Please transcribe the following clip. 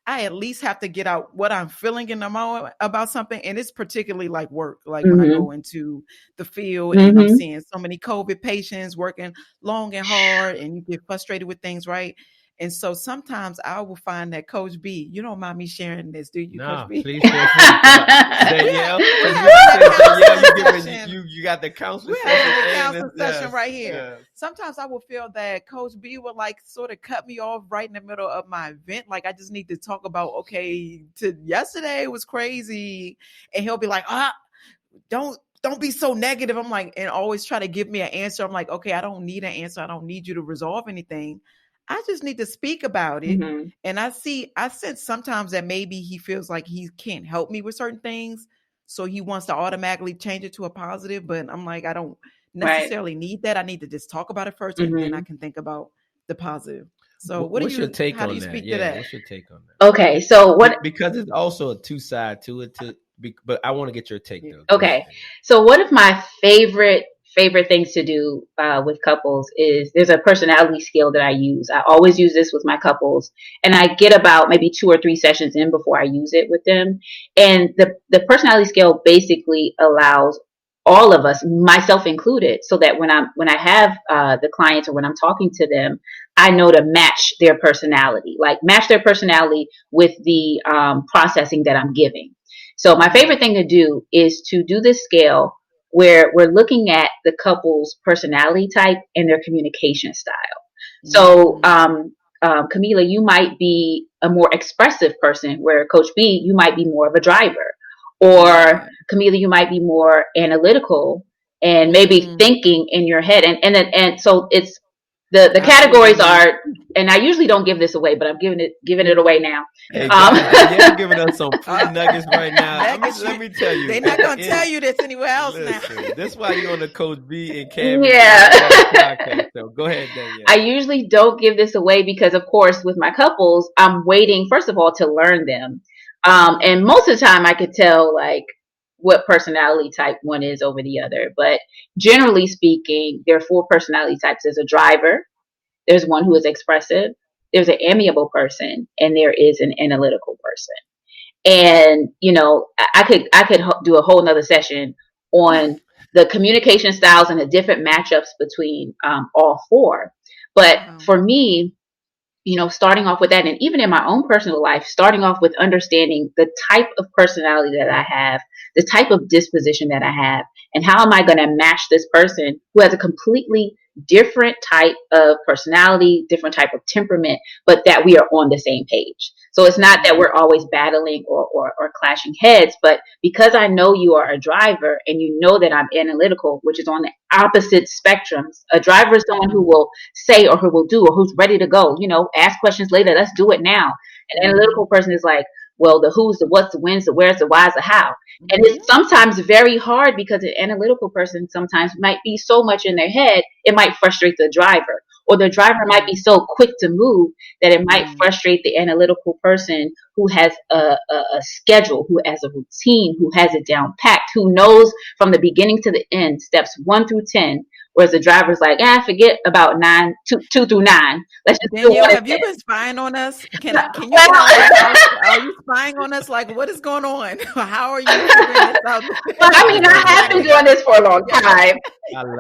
I at least have to get out what I'm feeling in the moment about something. And it's particularly like work, like when I Mm-hmm. go into the field and I'm Mm-hmm. seeing so many COVID patients working long and hard, and you get frustrated with things, right? And so sometimes I will find that Coach B, you don't mind me sharing this, do you, Coach No, B? please feel free. we're, Danielle, we're because you having said that Danielle, counseling you giving session. you got the counseling We're session having a and counseling session yes, right here. yes. Sometimes I will feel that Coach B would like sort of cut me off right in the middle of my event. Like I just need to talk about, okay, to yesterday was crazy. And he'll be like, don't be so negative. I'm like, and always try to give me an answer. I'm like, okay, I don't need an answer. I don't need you to resolve anything. I just need to speak about it. Mm-hmm. And I sense sometimes that maybe he feels like he can't help me with certain things. So he wants to automatically change it to a positive. But I'm like, I don't Right. necessarily need that. I need to just talk about it first, and then I Mm-hmm. can think about the positive. So What's your take how do on you that? speak to Yeah, that? what's your take on that? Okay. So what? Because it's also a two side to it. But I want to get your take though. Go ahead, Okay. Danielle. So one of my favorite things to do with couples is there's a personality scale that I use. I always use this with my couples, and I get about maybe 2 or 3 sessions in before I use it with them. And the personality scale basically allows all of us, myself included, so that when I have the clients or when I'm talking to them, I know to match their personality, like match their personality with the processing that I'm giving. So my favorite thing to do is to do this scale where we're looking at the couple's personality type and their communication style. So, Camila, you might be a more expressive person, where Coach B, you might be more of a driver, or Yeah. Camila, you might be more analytical and maybe Mm, thinking in your head. And so it's the categories absolutely. are, and I usually don't give this away, but I'm giving it away now. Hey Um, guys, Danielle giving us some free nuggets right now. Let me tell you, They're not gonna tell you this anywhere else now. listen, this is why you're on the Coach B and Cammie yeah. podcast. So go ahead, I Danielle. usually don't give this away because, of course, with my couples, I'm waiting, first of all, to learn them. And most of the time, I could tell, like, what personality type one is over the other. But generally speaking, there are 4 personality types. There's a driver, there's one who is expressive, there's an amiable person, and there is an analytical person. And I could do a whole nother session on the communication styles and the different matchups between all 4. But Wow. for me, starting off with that, and even in my own personal life, starting off with understanding the type of personality that I have, the type of disposition that I have, and how am I going to match this person who has a completely different type of personality, different type of temperament, but that we are on the same page. So it's not that we're always battling or clashing heads, but because I know you are a driver and you know that I'm analytical, which is on the opposite spectrums. A driver is someone who will say or who will do or who's ready to go, ask questions later, let's do it now. An analytical person is like, well, the who's, the what's, the when's, the where's, the why's, the how. And it's sometimes very hard because an analytical person sometimes might be so much in their head, it might frustrate the driver. Or the driver might be so quick to move that it might frustrate the analytical person who has a schedule, who has a routine, who has it down packed, who knows from the beginning to the end, steps 1 through 10. Whereas the driver's like, forget about 2 through 9. Let's just do Danielle, 1 have and you been spying on us? Can you tell us? Well, Are you spying on us? Like, what is going on? How are you figuring this out? I I mean, love I it, have been man. doing this for a long time. I love